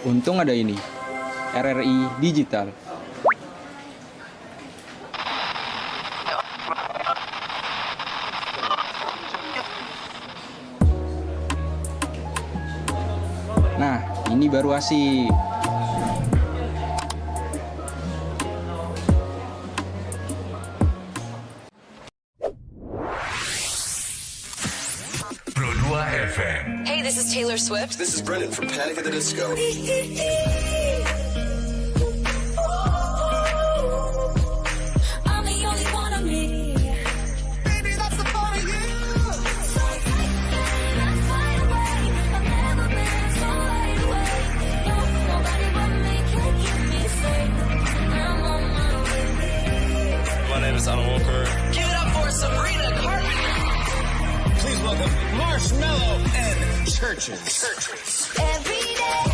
Untung ada ini. RRI Digital. Nah, ini baru asik. Pro 2 FM. Hey, this is Taylor Swift. This is Brendan from Panic at the Disco. I'm the only one of me. Baby, that's the part of you. So take let's fly away. I've never been so wide awake. No, nobody but me can keep me safe. I'm on my way. My name is Alan Walker. Give it up for Sabrina Carpenter. Please welcome Marshmello and Churches. Every day,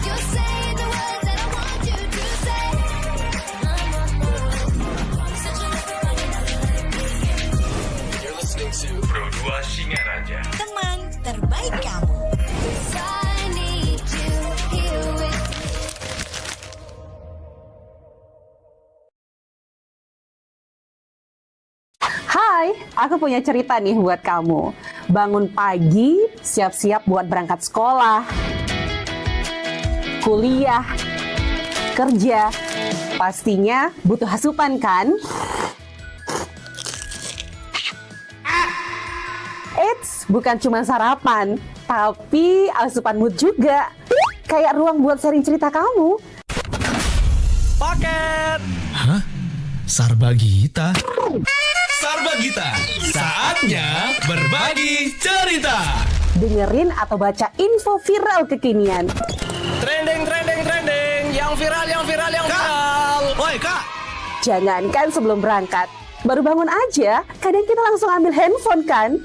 you say the words that I want you to say. Such a You're listening to Pro 2 Singaraja. Teman terbaik kamu. I need you here with me. Hai, aku punya cerita nih buat kamu. Bangun pagi, siap-siap buat berangkat sekolah, kuliah, kerja. Pastinya butuh asupan kan? Eits, bukan cuma sarapan, tapi asupan mood juga. Kayak ruang buat sharing cerita kamu. Paket. Hah? Sarbagita? Sarbagita, saatnya berbagi cerita. Dengerin atau baca info viral kekinian. Trending, yang viral. Woi Kak. Jangankan sebelum berangkat, baru bangun aja, kadang kita langsung ambil handphone kan?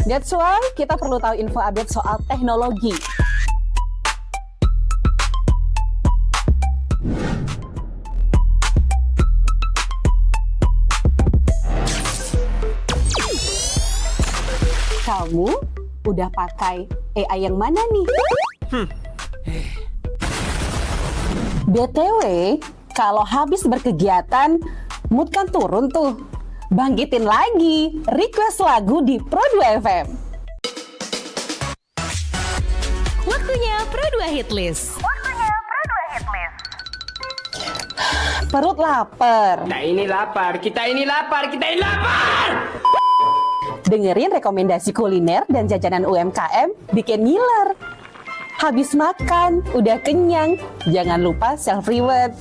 That's why kita perlu tahu info update soal teknologi. Kamu udah pakai AI yang mana nih? BTW, kalau habis berkegiatan, mood kan turun tuh. Bangkitin lagi, request lagu di Pro 2 FM. Waktunya Pro 2 Hit List. Perut lapar. Kita ini lapar. Dengerin rekomendasi kuliner dan jajanan UMKM bikin ngiler. Habis makan, udah kenyang, jangan lupa self-reward.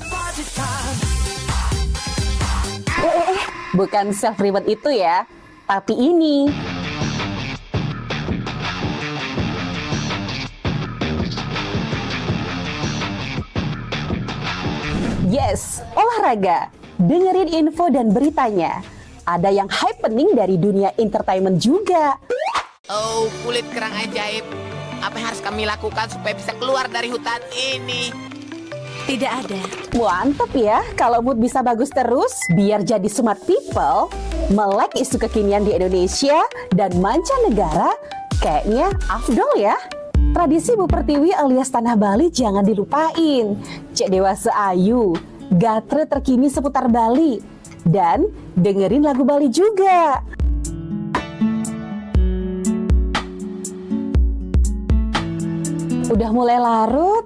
Bukan self-reward itu ya, tapi ini. Yes, olahraga. Dengerin info dan beritanya. Ada yang happening dari dunia entertainment juga. Oh, kulit kerang ajaib. Apa yang harus kami lakukan supaya bisa keluar dari hutan ini? Tidak ada. Mantep ya, kalau mood bisa bagus terus, biar jadi smart people, melek isu kekinian di Indonesia dan mancanegara, kayaknya afdol ya. Tradisi Bu Pertiwi alias Tanah Bali jangan dilupain. Cek Dewasa Ayu, gatre terkini seputar Bali, dan dengerin lagu Bali juga. Udah mulai larut,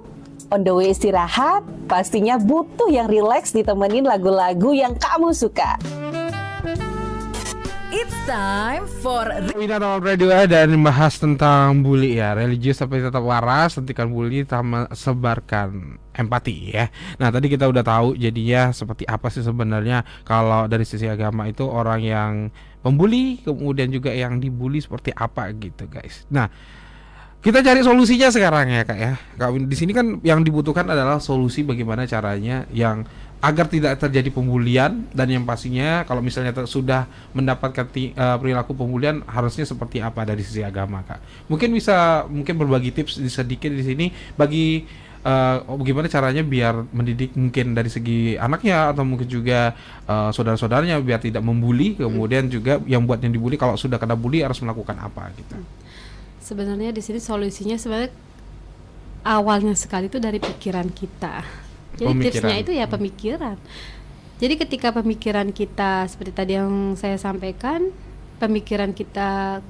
on the way istirahat, pastinya butuh yang rileks ditemenin lagu-lagu yang kamu suka. It's time for Wina Normal Radio dan membahas tentang bully ya, religius tapi tetap waras, hentikan bully, sebarkan empati ya. Nah tadi kita udah tahu jadinya seperti apa sih sebenarnya kalau dari sisi agama itu orang yang membuli, kemudian juga yang dibully seperti apa gitu guys. Nah kita cari solusinya sekarang ya kak ya. Di sini kan yang dibutuhkan adalah solusi bagaimana caranya yang agar tidak terjadi pembulian, dan yang pastinya kalau misalnya sudah mendapatkan perilaku pembulian harusnya seperti apa dari sisi agama kak. Mungkin berbagi tips sedikit di sini bagi bagaimana caranya biar mendidik mungkin dari segi anaknya atau mungkin juga saudara-saudaranya biar tidak membuli, kemudian juga yang buat yang dibully kalau sudah kena bully harus melakukan apa gitu. Sebenarnya di sini solusinya sebenarnya awalnya sekali itu dari pikiran kita. Jadi tipsnya itu ya pemikiran. Jadi ketika pemikiran kita seperti tadi yang saya sampaikan, pemikiran kita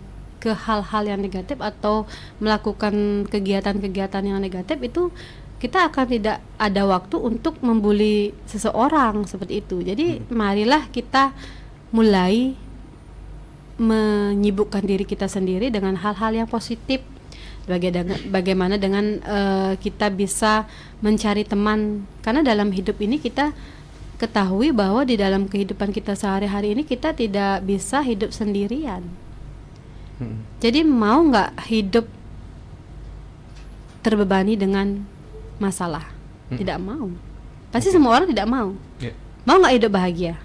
ke hal-hal yang negatif atau melakukan kegiatan-kegiatan yang negatif itu kita akan tidak ada waktu untuk membuli seseorang seperti itu. Jadi marilah kita mulai menyibukkan diri kita sendiri dengan hal-hal yang positif. Bagaimana dengan kita bisa mencari teman, karena dalam hidup ini kita ketahui bahwa di dalam kehidupan kita sehari-hari ini kita tidak bisa hidup sendirian. Jadi mau nggak hidup terbebani dengan masalah? Tidak mau. Pasti semua orang tidak mau. Mau nggak hidup bahagia?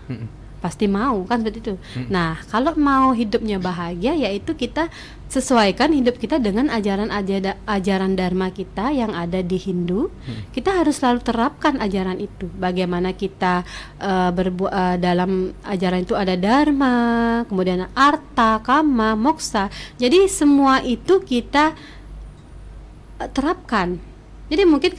Pasti mau kan seperti itu. Nah kalau mau hidupnya bahagia, yaitu kita sesuaikan hidup kita dengan ajaran dharma kita yang ada di Hindu. Kita harus selalu terapkan ajaran itu. Bagaimana kita dalam ajaran itu ada dharma, kemudian arta, kama, moksa. Jadi semua itu kita terapkan. Jadi mungkin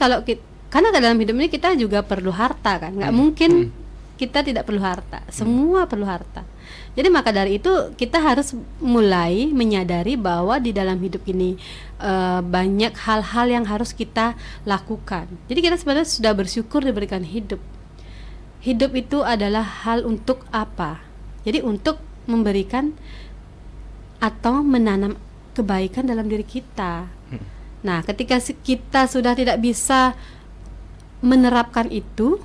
karena dalam hidup ini kita juga perlu harta kan, nggak mungkin kita tidak perlu harta, semua perlu harta. Jadi maka dari itu kita harus mulai menyadari bahwa di dalam hidup ini banyak hal-hal yang harus kita lakukan. Jadi kita sebenarnya sudah bersyukur diberikan hidup. Hidup itu adalah hal untuk apa? Jadi untuk memberikan atau menanam kebaikan dalam diri kita. Nah, ketika kita sudah tidak bisa menerapkan itu,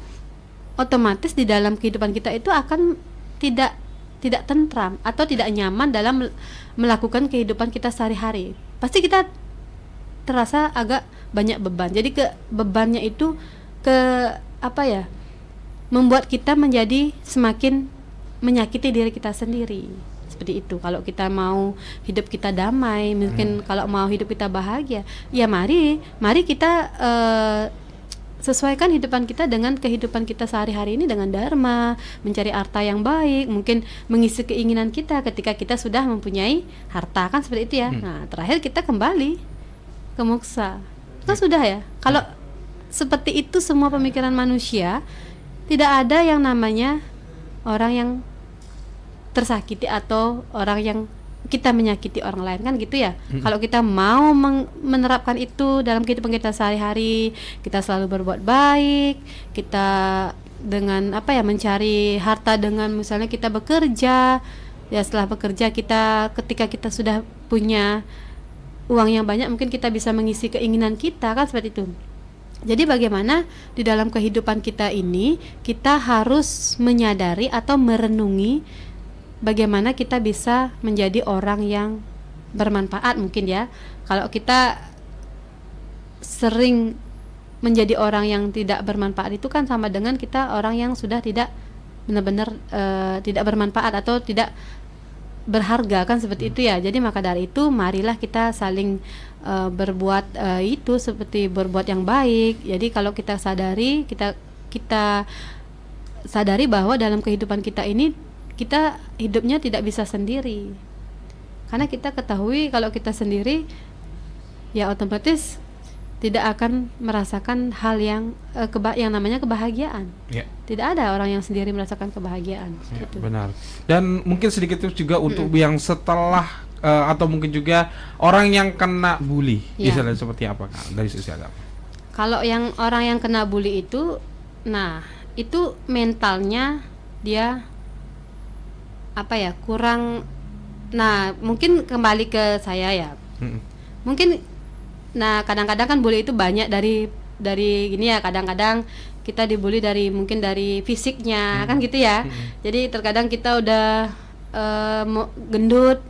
otomatis di dalam kehidupan kita itu akan tidak tentram atau tidak nyaman dalam melakukan kehidupan kita sehari-hari. Pasti kita terasa agak banyak beban. Jadi bebannya itu membuat kita menjadi semakin menyakiti diri kita sendiri. Seperti itu. Kalau kita mau hidup kita damai, mungkin kalau mau hidup kita bahagia, ya mari kita sesuaikan kehidupan kita dengan kehidupan kita sehari-hari ini dengan dharma, mencari harta yang baik, mungkin mengisi keinginan kita ketika kita sudah mempunyai harta kan seperti itu ya. Nah, terakhir kita kembali ke moksa. Kan sudah ya. Kalau seperti itu semua pemikiran manusia, tidak ada yang namanya orang yang tersakiti atau orang yang kita menyakiti orang lain, kan gitu ya. Kalau kita mau menerapkan itu dalam kehidupan kita sehari-hari, kita selalu berbuat baik, kita dengan mencari harta dengan misalnya kita bekerja, ya setelah bekerja ketika kita sudah punya uang yang banyak, mungkin kita bisa mengisi keinginan kita, kan seperti itu. Jadi bagaimana di dalam kehidupan kita ini kita harus menyadari atau merenungi bagaimana kita bisa menjadi orang yang bermanfaat mungkin ya. Kalau kita sering menjadi orang yang tidak bermanfaat itu kan sama dengan kita orang yang sudah tidak benar-benar tidak bermanfaat atau tidak berharga, kan seperti itu ya. Jadi maka dari itu marilah kita saling berbuat itu seperti berbuat yang baik. Jadi kalau kita sadari kita sadari bahwa dalam kehidupan kita ini kita hidupnya tidak bisa sendiri, karena kita ketahui kalau kita sendiri ya otomatis tidak akan merasakan hal yang namanya kebahagiaan. Tidak ada orang yang sendiri merasakan kebahagiaan. Gitu. Benar. Dan mungkin sedikit tips juga untuk yang setelah atau mungkin juga orang yang kena bully, misalnya seperti apa Kak, dari sisi agama? Kalau yang orang yang kena bully itu, nah itu mentalnya dia kurang. Nah mungkin kembali ke saya ya. Mungkin kadang-kadang kan bully itu banyak dari gini ya. Kadang-kadang kita dibully mungkin dari fisiknya, kan gitu ya. Jadi terkadang kita udah gendut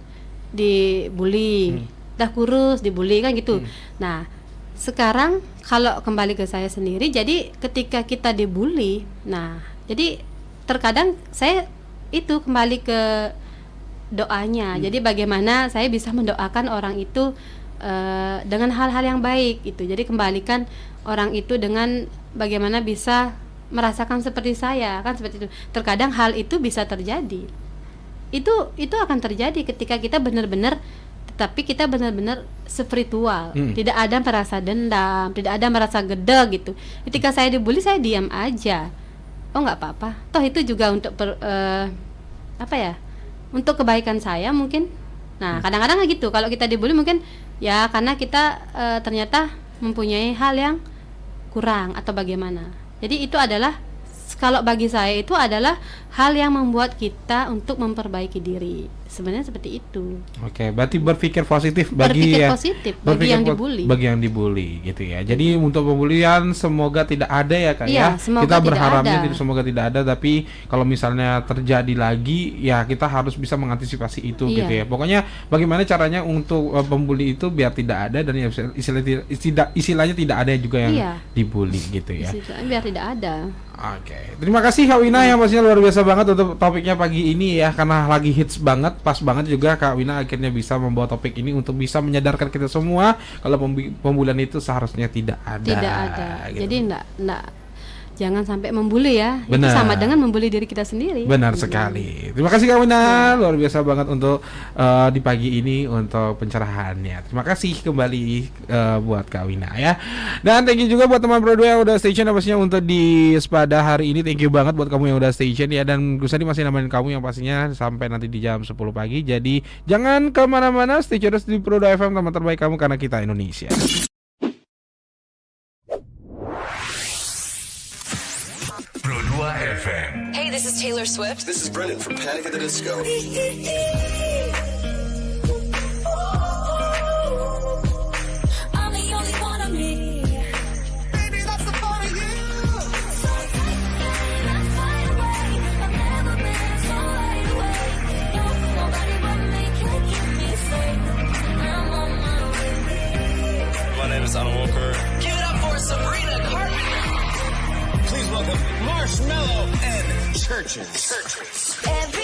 dibully, udah kurus dibully, kan gitu. Nah sekarang kalau kembali ke saya sendiri, jadi ketika kita dibully, nah jadi terkadang saya itu kembali ke doanya. Jadi bagaimana saya bisa mendoakan orang itu dengan hal-hal yang baik gitu. Jadi kembalikan orang itu dengan bagaimana bisa merasakan seperti saya, kan seperti itu. Terkadang hal itu bisa terjadi. Itu akan terjadi ketika kita benar-benar, tapi kita benar-benar spiritual. Tidak ada merasa dendam, tidak ada merasa gedeg gitu. Ketika saya dibully, saya diam aja. Oh nggak apa-apa. Toh itu juga untuk untuk kebaikan saya mungkin. Nah kadang-kadang gitu. Kalau kita dibully mungkin ya karena kita ternyata mempunyai hal yang kurang atau bagaimana. Jadi itu adalah, kalau bagi saya itu adalah hal yang membuat kita untuk memperbaiki diri. Sebenarnya seperti itu. Oke, berarti berpikir positif bagi yang dibully. Bagi yang dibully gitu ya. Jadi untuk pembulian semoga tidak ada ya Kak ya. Kita berharapnya semoga tidak ada, tapi kalau misalnya terjadi lagi ya kita harus bisa mengantisipasi itu gitu ya. Pokoknya bagaimana caranya untuk pembuli itu biar tidak ada, dan ya istilahnya tidak ada juga yang dibully gitu ya. Biar tidak ada. Oke. Terima kasih Kak Wina yang pastinya luar biasa banget untuk topiknya pagi ini ya, karena lagi hits banget, pas banget juga Kak Wina akhirnya bisa membawa topik ini untuk bisa menyadarkan kita semua kalau pembulian itu seharusnya tidak ada. Tidak ada. Gitu. Jadi enggak jangan sampai membuli ya. Benar. Itu sama dengan membuli diri kita sendiri. Benar sekali. Terima kasih Kak Wina, luar biasa banget untuk di pagi ini untuk pencerahannya. Terima kasih kembali buat Kak Wina ya. Dan thank you juga buat teman Pro 2 yang udah stay tune pastinya untuk di pada hari ini. Thank you banget buat kamu yang udah stay tune ya. Dan Gus Adi masih nemenin kamu yang pastinya sampai nanti di jam 10 pagi. Jadi jangan kemana-mana, stay tune terus di Pro 2 FM, teman terbaik kamu karena kita Indonesia. Pro 2 FM. Hey, this is Taylor Swift. This is Brendan from Panic at the Disco. I'm the only one of me. Baby, that's the part of you. So take let's fly away. I've never been so wide awake. No, nobody but me can keep me safe. I'm on my way. My name is Alan Walker. Give it up for Sabrina Carpenter. Please welcome Marshmello and Churches. Every